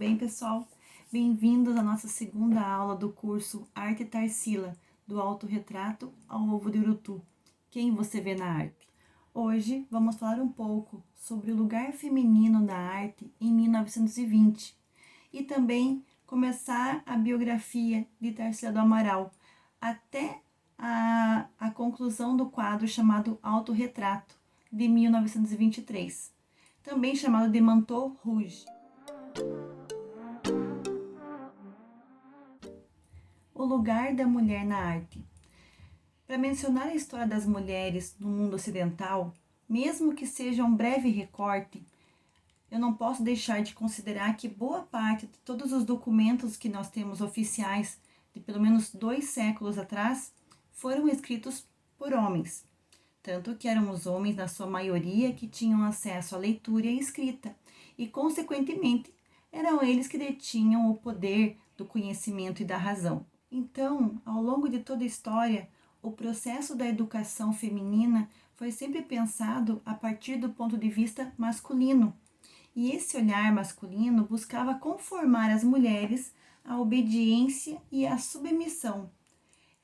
bem, pessoal? Bem-vindos à nossa segunda aula do curso Arte Tarsila, do autorretrato ao ovo de Urutu. Quem você vê na arte? Hoje vamos falar um pouco sobre o lugar feminino da arte em 1920 e também começar a biografia de Tarsila do Amaral até a conclusão do quadro chamado Autorretrato, de 1923, também chamado de Manteau Rouge. O lugar da mulher na arte. Para mencionar a história das mulheres no mundo ocidental, mesmo que seja um breve recorte, eu não posso deixar de considerar que boa parte de todos os documentos que nós temos oficiais de pelo menos 2 séculos atrás foram escritos por homens. Tanto que eram os homens, na sua maioria, que tinham acesso à leitura e à escrita, e, consequentemente, eram eles que detinham o poder do conhecimento e da razão. Então, ao longo de toda a história, o processo da educação feminina foi sempre pensado a partir do ponto de vista masculino. E esse olhar masculino buscava conformar as mulheres à obediência e à submissão.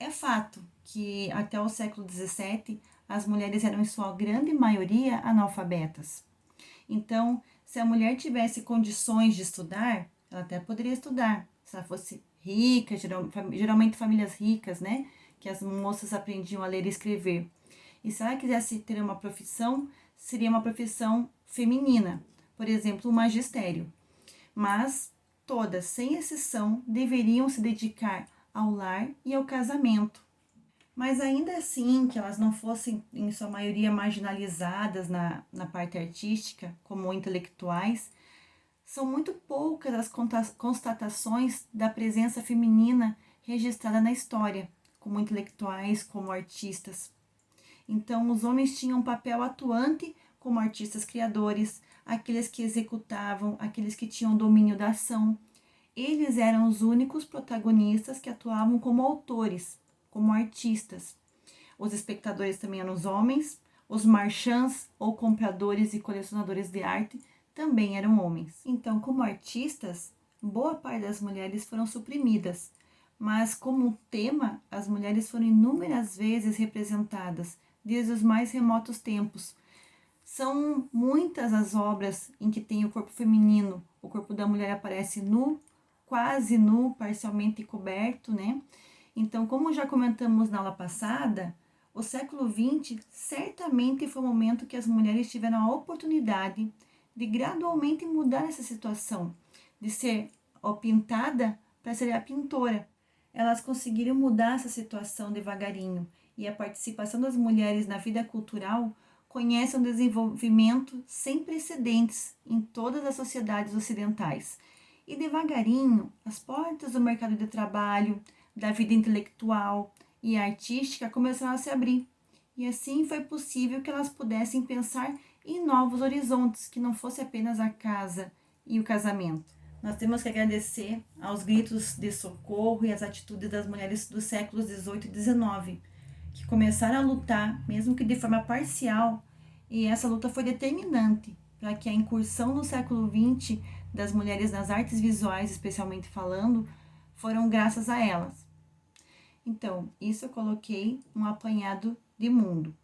É fato que até o século XVII as mulheres eram em sua grande maioria analfabetas. Então, se a mulher tivesse condições de estudar, ela até poderia estudar. Se ela fosse rica, geralmente famílias ricas, né? Que as moças aprendiam a ler e escrever. E se ela quisesse ter uma profissão, seria uma profissão feminina, por exemplo, o magistério. Mas todas, sem exceção, deveriam se dedicar ao lar e ao casamento. Mas ainda assim, que elas não fossem, em sua maioria, marginalizadas na parte artística, como intelectuais, são muito poucas as constatações da presença feminina registrada na história, como intelectuais, como artistas. Então, os homens tinham um papel atuante como artistas criadores, aqueles que executavam, aqueles que tinham domínio da ação. Eles eram os únicos protagonistas que atuavam como autores, como artistas. Os espectadores também eram os homens, os marchands ou compradores e colecionadores de arte também eram homens. Então, como artistas, boa parte das mulheres foram suprimidas, mas como tema, as mulheres foram inúmeras vezes representadas, desde os mais remotos tempos. São muitas as obras em que tem o corpo feminino, o corpo da mulher aparece nu, quase nu, parcialmente coberto, né? Então, como já comentamos na aula passada, o século XX certamente foi o momento que as mulheres tiveram a oportunidade de gradualmente mudar essa situação, de ser pintada para ser a pintora. Elas conseguiram mudar essa situação devagarinho, e a participação das mulheres na vida cultural conhece um desenvolvimento sem precedentes em todas as sociedades ocidentais. E devagarinho, as portas do mercado de trabalho, da vida intelectual e artística começaram a se abrir. E assim foi possível que elas pudessem pensar em novos horizontes, que não fosse apenas a casa e o casamento. Nós temos que agradecer aos gritos de socorro e às atitudes das mulheres dos séculos XVIII e XIX, que começaram a lutar, mesmo que de forma parcial, e essa luta foi determinante para que a incursão no século XX das mulheres nas artes visuais, especialmente falando, foram graças a elas. Então, isso eu coloquei um apanhado de mundo.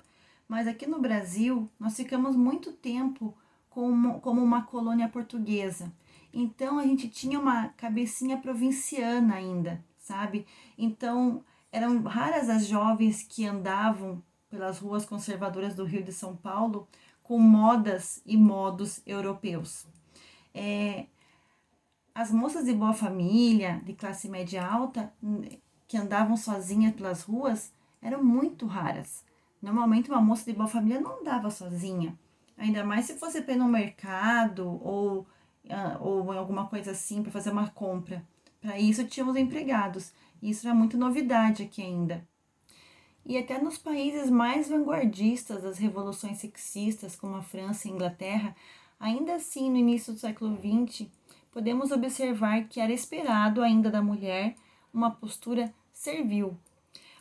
Mas aqui no Brasil, nós ficamos muito tempo como uma colônia portuguesa. Então, a gente tinha uma cabecinha provinciana ainda, sabe? Então, eram raras as jovens que andavam pelas ruas conservadoras do Rio de São Paulo com modas e modos europeus. As moças de boa família, de classe média alta, que andavam sozinhas pelas ruas, eram muito raras. Normalmente uma moça de boa família não andava sozinha, ainda mais se fosse para ir no mercado ou alguma coisa assim para fazer uma compra. Para isso tínhamos empregados, e isso era muito novidade aqui ainda. E até nos países mais vanguardistas das revoluções sexistas, como a França e a Inglaterra, ainda assim no início do século XX, podemos observar que era esperado ainda da mulher uma postura servil.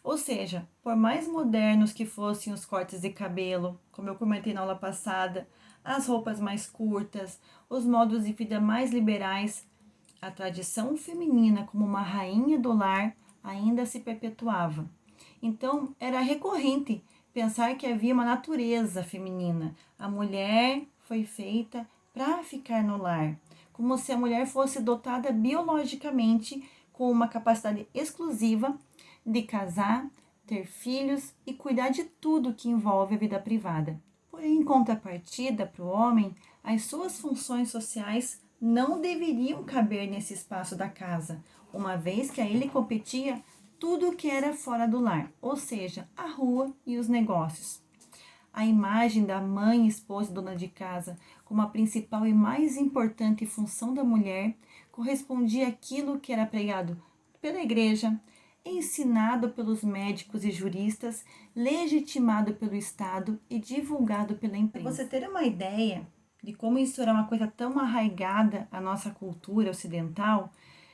Ou seja, por mais modernos que fossem os cortes de cabelo, como eu comentei na aula passada, as roupas mais curtas, os modos de vida mais liberais, A tradição feminina como uma rainha do lar ainda se perpetuava. Então, era recorrente pensar que havia uma natureza feminina. A mulher foi feita para ficar no lar, como se a mulher fosse dotada biologicamente com uma capacidade exclusiva de casar, ter filhos e cuidar de tudo que envolve a vida privada. Porém, em contrapartida, para o homem, as suas funções sociais não deveriam caber nesse espaço da casa, uma vez que a ele competia tudo o que era fora do lar, ou seja, a rua e os negócios. A imagem da mãe, esposa e dona de casa como a principal e mais importante função da mulher correspondia àquilo que era pregado pela igreja, ensinado pelos médicos e juristas, legitimado pelo Estado e divulgado pela imprensa. Para você ter uma ideia de como isso era uma coisa tão arraigada à nossa cultura ocidental,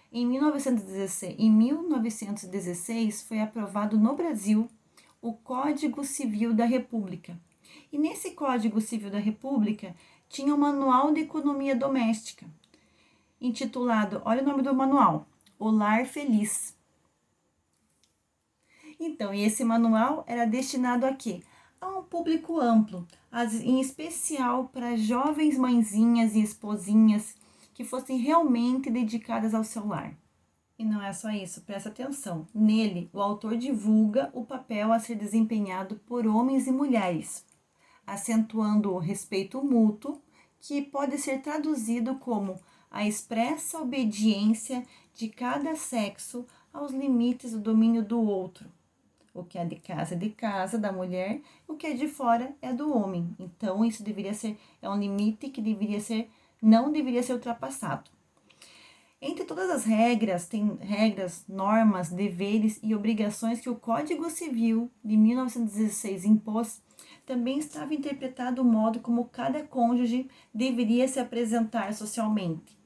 em 1916 foi aprovado no Brasil o Código Civil da República. E nesse Código Civil da República tinha um manual de economia doméstica, intitulado, olha o nome do manual, O Lar Feliz. Então, e esse manual era destinado a quê? A um público amplo, em especial para jovens mãezinhas e esposinhas que fossem realmente dedicadas ao seu lar. E não é só isso, presta atenção. Nele, o autor divulga o papel a ser desempenhado por homens e mulheres, acentuando o respeito mútuo, que pode ser traduzido como a expressa obediência de cada sexo aos limites do domínio do outro. O que é de casa da mulher, o que é de fora é do homem. Então, isso é um limite que não deveria ser ultrapassado. Entre todas as regras, tem regras, normas, deveres e obrigações que o Código Civil de 1916 impôs, também estava interpretado o modo como cada cônjuge deveria se apresentar socialmente.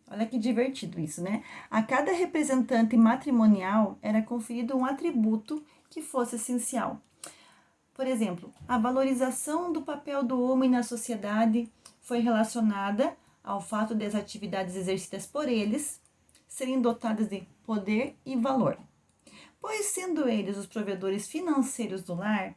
Olha que divertido isso, né? A cada representante matrimonial era conferido um atributo que fosse essencial. Por exemplo, a valorização do papel do homem na sociedade foi relacionada ao fato das atividades exercidas por eles serem dotadas de poder e valor. Pois, sendo eles os provedores financeiros do lar,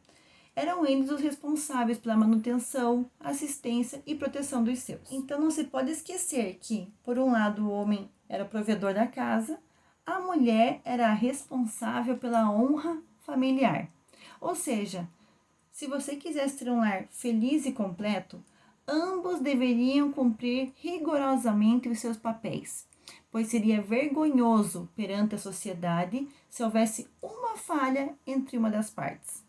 eram eles os responsáveis pela manutenção, assistência e proteção dos seus. Então, não se pode esquecer que, por um lado, o homem era o provedor da casa, a mulher era a responsável pela honra familiar. Ou seja, se você quisesse ter um lar feliz e completo, ambos deveriam cumprir rigorosamente os seus papéis, pois seria vergonhoso perante a sociedade se houvesse uma falha entre uma das partes.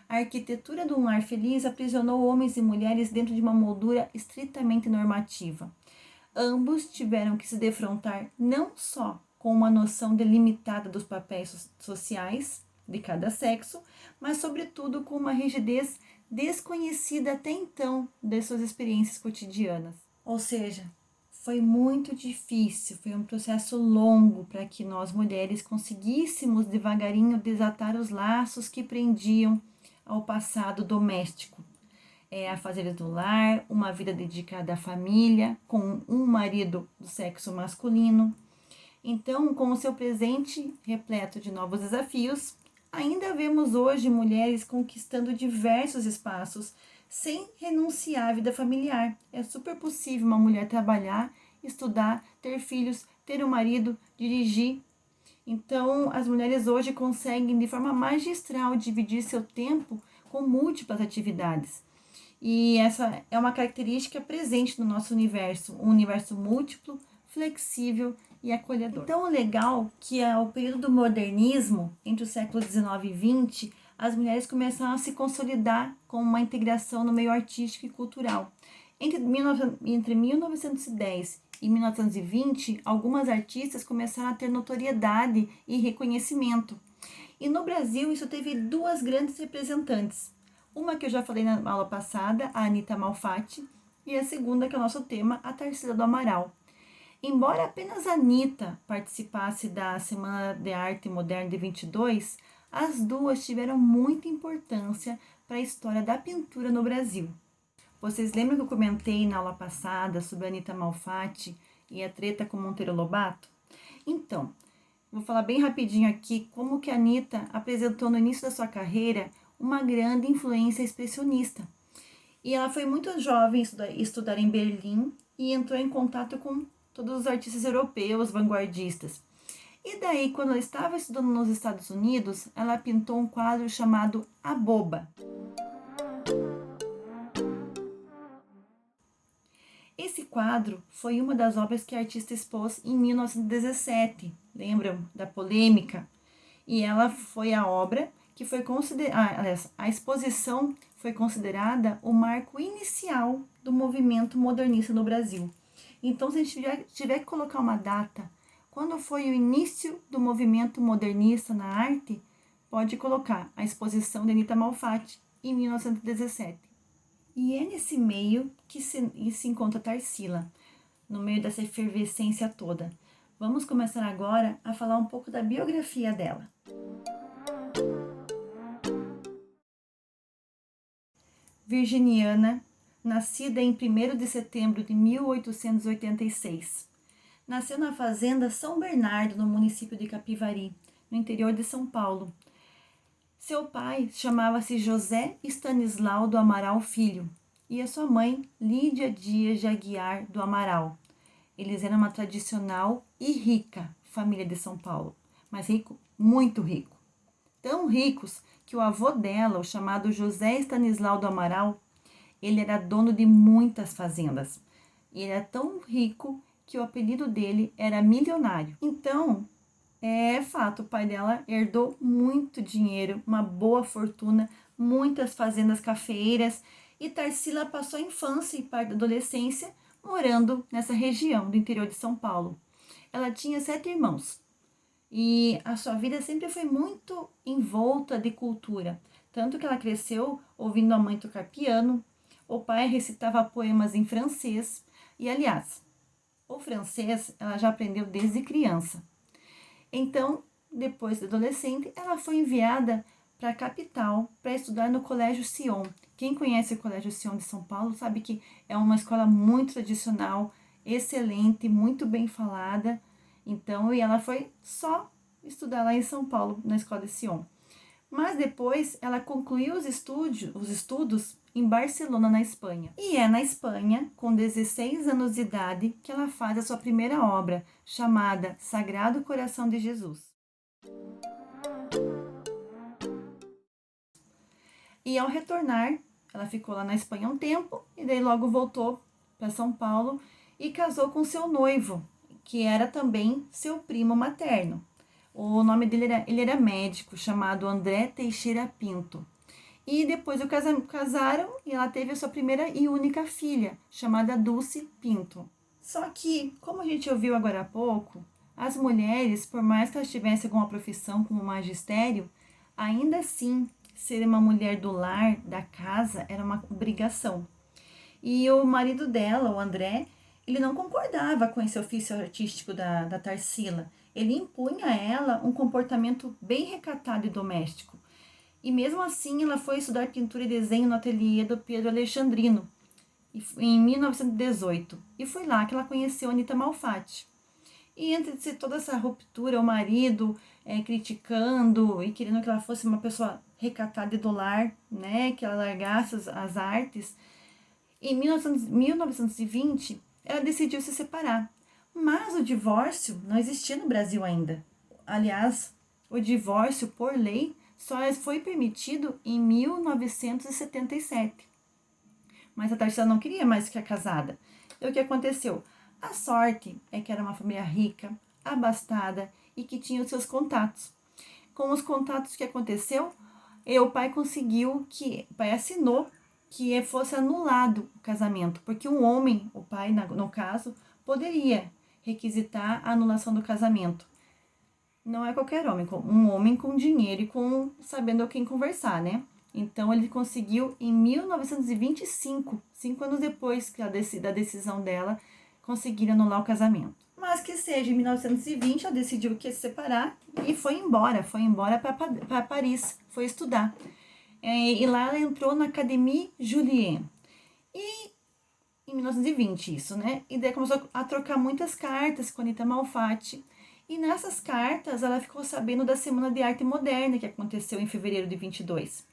A arquitetura do lar feliz aprisionou homens e mulheres dentro de uma moldura estritamente normativa. Ambos tiveram que se defrontar não só com uma noção delimitada dos papéis sociais de cada sexo, mas sobretudo com uma rigidez desconhecida até então das suas experiências cotidianas. Ou seja, foi muito difícil, foi um processo longo para que nós mulheres conseguíssemos devagarinho desatar os laços que prendiam ao passado doméstico, a fazeres do lar, uma vida dedicada à família, com um marido do sexo masculino. Então, com o seu presente repleto de novos desafios, ainda vemos hoje mulheres conquistando diversos espaços sem renunciar à vida familiar. É super possível uma mulher trabalhar, estudar, ter filhos, ter um marido, dirigir. Então, as mulheres hoje conseguem, de forma magistral, dividir seu tempo com múltiplas atividades. E essa é uma característica presente no nosso universo, um universo múltiplo, flexível e acolhedor. Então, o legal que ao período do modernismo, entre os séculos 19 e 20, as mulheres começaram a se consolidar com uma integração no meio artístico e cultural. Entre 1910 e 1920, algumas artistas começaram a ter notoriedade e reconhecimento. E no Brasil, isso teve duas grandes representantes. Uma que eu já falei na aula passada, a Anita Malfatti, e a segunda, que é o nosso tema, a Tarsila do Amaral. Embora apenas a Anita participasse da Semana de Arte Moderna de 22, as duas tiveram muita importância para a história da pintura no Brasil. Vocês lembram que eu comentei na aula passada sobre a Anita Malfatti e a treta com Monteiro Lobato? Então, vou falar bem rapidinho aqui como que a Anitta apresentou no início da sua carreira uma grande influência expressionista. E ela foi muito jovem estudar em Berlim e entrou em contato com todos os artistas europeus vanguardistas. E daí, quando ela estava estudando nos Estados Unidos, ela pintou um quadro chamado A Boba. Esse quadro foi uma das obras que a artista expôs em 1917, lembram da polêmica? E ela foi a obra que foi considerada, a exposição foi considerada o marco inicial do movimento modernista no Brasil. Então, se a gente tiver que colocar uma data, quando foi o início do movimento modernista na arte, pode colocar a exposição de Anitta Malfatti em 1917. E é nesse meio que se encontra Tarsila, no meio dessa efervescência toda. Vamos começar agora a falar um pouco da biografia dela. Virginiana, nascida em 1º de setembro de 1886. Nasceu na fazenda São Bernardo, no município de Capivari, no interior de São Paulo. Seu pai chamava-se José Stanislau do Amaral Filho e a sua mãe Lídia Dias de Aguiar do Amaral. Eles eram uma tradicional e rica família de São Paulo, mas rico, muito rico. Tão ricos que o avô dela, o chamado José Stanislau do Amaral, ele era dono de muitas fazendas. E ele era tão rico que o apelido dele era milionário. Então, é fato, o pai dela herdou muito dinheiro, uma boa fortuna, muitas fazendas cafeeiras, e Tarsila passou a infância e parte da adolescência morando nessa região do interior de São Paulo. Ela tinha 7 irmãos e a sua vida sempre foi muito envolta de cultura, tanto que ela cresceu ouvindo a mãe tocar piano, o pai recitava poemas em francês e, aliás, o francês ela já aprendeu desde criança. Então, depois de adolescente, ela foi enviada para a capital para estudar no Colégio Sion. Quem conhece o Colégio Sion de São Paulo sabe que é uma escola muito tradicional, excelente, muito bem falada. Então, e ela foi só estudar lá em São Paulo, na escola de Sion. Mas depois ela concluiu os estudos em Barcelona, na Espanha. E é na Espanha, com 16 anos de idade, que ela faz a sua primeira obra, chamada Sagrado Coração de Jesus. E ao retornar, ela ficou lá na Espanha um tempo e daí logo voltou para São Paulo e casou com seu noivo, que era também seu primo materno. O nome dele ele era médico, chamado André Teixeira Pinto. E depois casaram e ela teve a sua primeira e única filha, chamada Dulce Pinto. Só que, como a gente ouviu agora há pouco, as mulheres, por mais que elas tivessem alguma profissão como magistério, ainda assim, ser uma mulher do lar, da casa, era uma obrigação. E o marido dela, o André, ele não concordava com esse ofício artístico da Tarsila. Ele impunha a ela um comportamento bem recatado e doméstico. E mesmo assim, ela foi estudar pintura e desenho no ateliê do Pedro Alexandrino, em 1918. E foi lá que ela conheceu a Anitta Malfatti. E entre toda essa ruptura, o marido criticando e querendo que ela fosse uma pessoa recatada e do lar, né, que ela largasse as artes, em 1920, ela decidiu se separar. Mas o divórcio não existia no Brasil ainda. Aliás, o divórcio, por lei, só foi permitido em 1977. Mas a Tarsila não queria mais ficar casada. E o que aconteceu? A sorte é que era uma família rica, abastada e que tinha os seus contatos. Com os contatos que aconteceu, o pai assinou que fosse anulado o casamento, porque um homem, o pai no caso, poderia requisitar a anulação do casamento. Não é qualquer homem, um homem com dinheiro e sabendo com quem conversar, né? Então ele conseguiu em 1925, 5 anos depois da decisão dela, conseguir anular o casamento. Mas que seja, em 1920 ela decidiu que ia se separar e foi embora para Paris, foi estudar. E lá ela entrou na Académie Julian. E em 1920 isso, né? E daí começou a trocar muitas cartas com a Anita Malfatti. E nessas cartas ela ficou sabendo da Semana de Arte Moderna, que aconteceu em fevereiro de 22.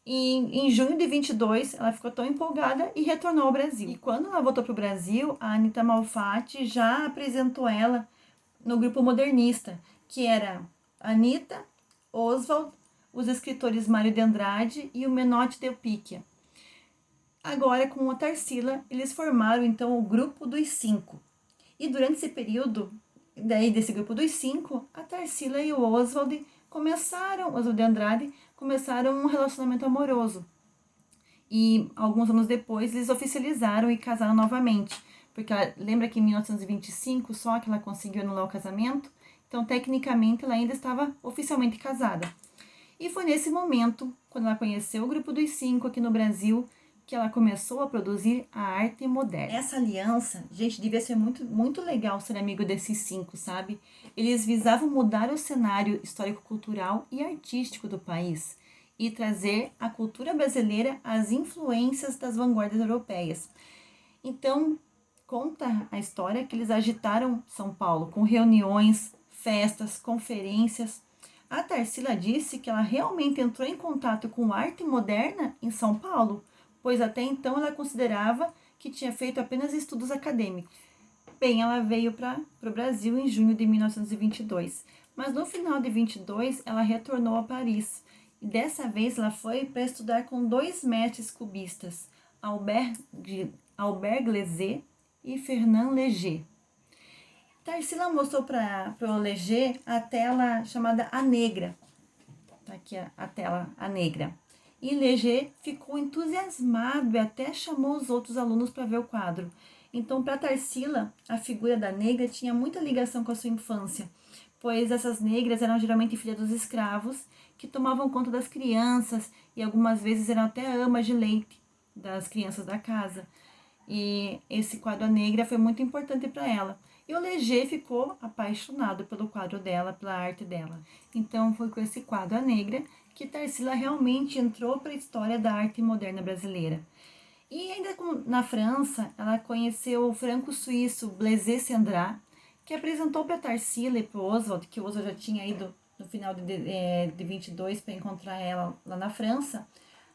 E em junho de 22, ela ficou tão empolgada e retornou ao Brasil. E quando ela voltou para o Brasil, a Anita Malfatti já apresentou ela no grupo modernista, que era Anita, Oswald, os escritores Mário de Andrade e o Menotti Del Picchia. Agora, com a Tarsila, eles formaram então o grupo dos 5. E durante esse período, daí desse grupo dos 5, a Tarsila e o Oswald de Andrade, começaram um relacionamento amoroso. E alguns anos depois, eles oficializaram e casaram novamente. Porque lembra que em 1925 só que ela conseguiu anular o casamento? Então, tecnicamente, ela ainda estava oficialmente casada. E foi nesse momento, quando ela conheceu o grupo dos 5 aqui no Brasil, que ela começou a produzir a arte moderna. Essa aliança, gente, devia ser muito, muito legal ser amigo desses 5, sabe? Eles visavam mudar o cenário histórico-cultural e artístico do país e trazer a cultura brasileira às influências das vanguardas europeias. Então, conta a história que eles agitaram São Paulo com reuniões, festas, conferências. A Tarsila disse que ela realmente entrou em contato com a arte moderna em São Paulo, pois até então ela considerava que tinha feito apenas estudos acadêmicos. Bem, ela veio para o Brasil em junho de 1922, mas no final de 22 ela retornou a Paris. E dessa vez ela foi para estudar com 2 mestres cubistas, Albert Glézé e Fernand Léger. Tarsila mostrou para o Léger a tela chamada A Negra. Tá aqui a tela, A Negra. E Léger ficou entusiasmado e até chamou os outros alunos para ver o quadro. Então, para Tarsila, a figura da negra tinha muita ligação com a sua infância, pois essas negras eram geralmente filhas dos escravos, que tomavam conta das crianças e algumas vezes eram até amas de leite das crianças da casa. E esse quadro A Negra foi muito importante para ela. E o Léger ficou apaixonado pelo quadro dela, pela arte dela. Então foi com esse quadro A Negra que Tarsila realmente entrou para a história da arte moderna brasileira. E ainda na França, ela conheceu o franco-suíço Blaise Cendrars, que apresentou para Tarsila e para o Oswald, que o Oswald já tinha ido no final de 22 para encontrar ela lá na França,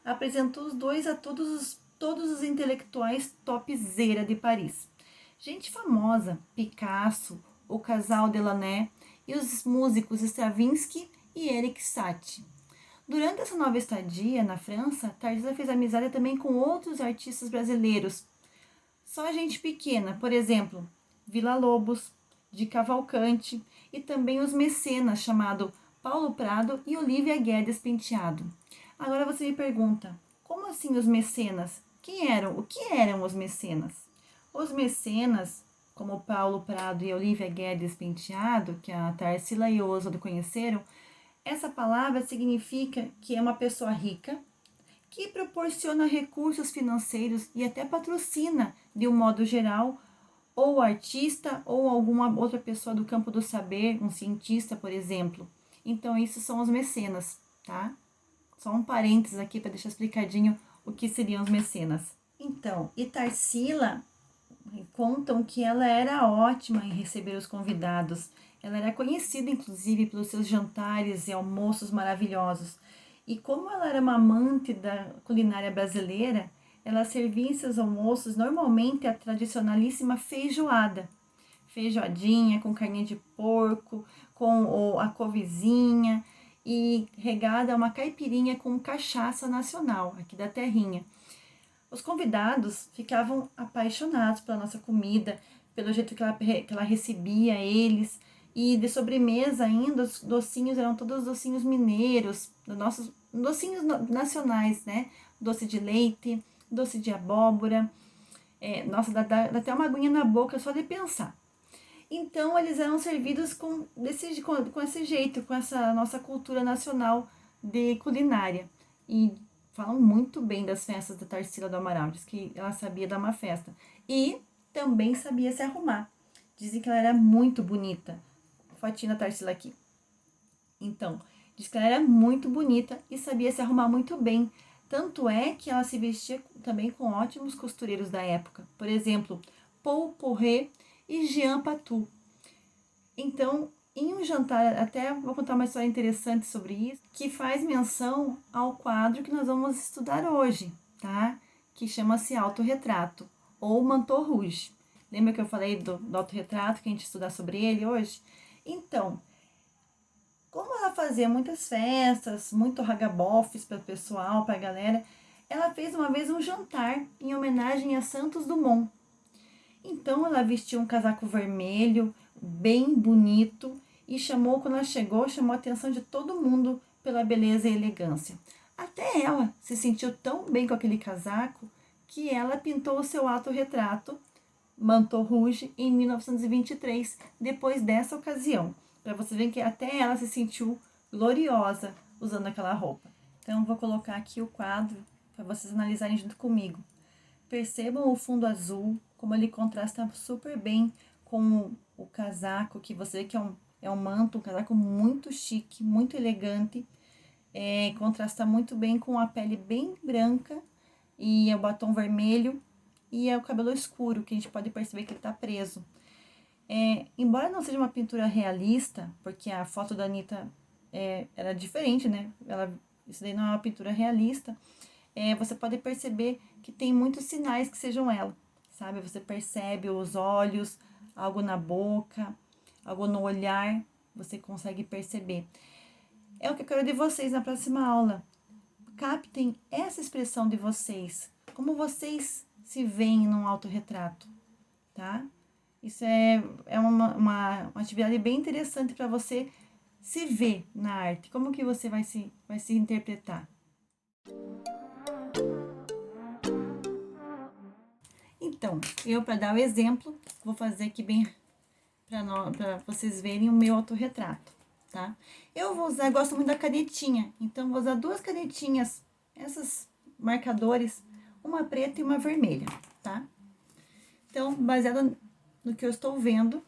apresentou os dois a todos os intelectuais topzera de Paris. Gente famosa, Picasso, o casal Delaunay e os músicos Stravinsky e Erik Satie. Durante essa nova estadia na França, Tarsila fez amizade também com outros artistas brasileiros. Só gente pequena, por exemplo, Villa-Lobos, de Cavalcante e também os mecenas chamado Paulo Prado e Olívia Guedes Penteado. Agora você me pergunta, como assim os mecenas? Quem eram? O que eram os mecenas? Os mecenas, como Paulo Prado e Olívia Guedes Penteado, que a Tarsila e o Oswald conheceram, essa palavra significa que é uma pessoa rica, que proporciona recursos financeiros e até patrocina, de um modo geral, ou artista ou alguma outra pessoa do campo do saber, um cientista, por exemplo. Então, isso são os mecenas, tá? Só um parênteses aqui para deixar explicadinho o que seriam os mecenas. Então, e Tarsila contam que ela era ótima em receber os convidados. Ela era conhecida, inclusive, pelos seus jantares e almoços maravilhosos. E como ela era uma amante da culinária brasileira, ela servia em seus almoços normalmente a tradicionalíssima feijoada. Feijoadinha com carninha de porco, com a couvezinha e regada a uma caipirinha com cachaça nacional, aqui da terrinha. Os convidados ficavam apaixonados pela nossa comida, pelo jeito que ela recebia eles. E de sobremesa ainda, os docinhos eram todos docinhos mineiros, nossos docinhos nacionais, né? Doce de leite, doce de abóbora. Nossa, dá até uma aguinha na boca só de pensar. Então, eles eram servidos com esse jeito, com essa nossa cultura nacional de culinária. E falam muito bem das festas da Tarsila do Amaral, diz que ela sabia dar uma festa. E também sabia se arrumar. Dizem que ela era muito bonita. Fotinha da Tarsila aqui. Então, diz que ela era muito bonita e sabia se arrumar muito bem. Tanto é que ela se vestia também com ótimos costureiros da época. Por exemplo, Paul Poiret e Jean Patou. Então, em um jantar, até vou contar uma história interessante sobre isso, que faz menção ao quadro que nós vamos estudar hoje, tá? Que chama-se Autorretrato, ou Manteau Rouge. Lembra que eu falei do autorretrato, que a gente estudar sobre ele hoje? Então, como ela fazia muitas festas, muito ragabofes para o pessoal, para a galera, ela fez uma vez um jantar em homenagem a Santos Dumont. Então ela vestiu um casaco vermelho, bem bonito, e quando ela chegou, chamou a atenção de todo mundo pela beleza e elegância. Até ela se sentiu tão bem com aquele casaco que ela pintou o seu autorretrato, Manteau Rouge, em 1923, depois dessa ocasião. Para você ver que até ela se sentiu gloriosa usando aquela roupa. Então, vou colocar aqui o quadro para vocês analisarem junto comigo. Percebam o fundo azul, como ele contrasta super bem com o casaco, que você vê que é um manto, um casaco muito chique, muito elegante. Contrasta muito bem com a pele bem branca e o batom vermelho e o cabelo escuro, que a gente pode perceber que ele está preso. Embora não seja uma pintura realista, porque a foto da Anitta era diferente, né? Isso daí não é uma pintura realista. Você pode perceber que tem muitos sinais que sejam ela, sabe? Você percebe os olhos, algo na boca, algo no olhar, você consegue perceber. É o que eu quero de vocês na próxima aula. Captem essa expressão de vocês, como vocês se veem num autorretrato, tá? Isso é uma atividade bem interessante para você se ver na arte. Como que você vai se interpretar? Então, eu, para dar o exemplo, vou fazer aqui bem para vocês verem o meu autorretrato, tá? Eu vou usar, gosto muito da canetinha, então vou usar duas canetinhas, essas marcadores, uma preta e uma vermelha, tá? Então, baseado no que eu estou vendo,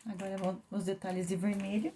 agora vou os detalhes de vermelho.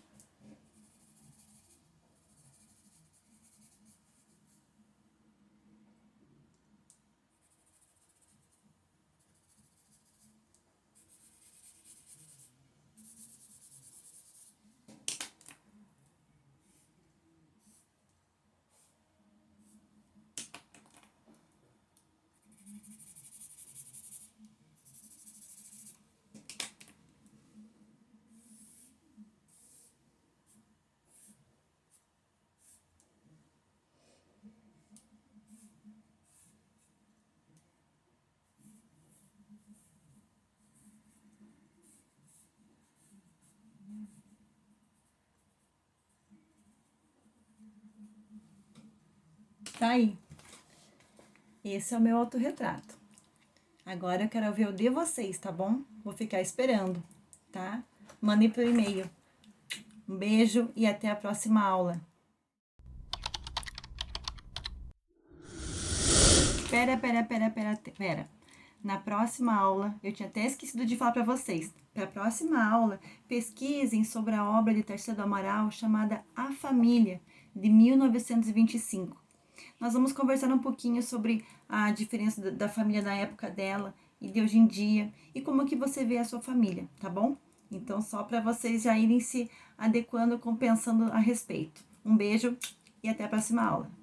Tá aí. Esse é o meu autorretrato. Agora eu quero ver o de vocês, tá bom? Vou ficar esperando, tá? Mandem pro e-mail. Um beijo e até a próxima aula. Pera. Na próxima aula, eu tinha até esquecido de falar para vocês. Para a próxima aula, pesquisem sobre a obra de Tarsila do Amaral chamada A Família, de 1925. Nós vamos conversar um pouquinho sobre a diferença da família na época dela e de hoje em dia e como que você vê a sua família, tá bom? Então, só para vocês já irem se adequando, pensando a respeito. Um beijo e até a próxima aula.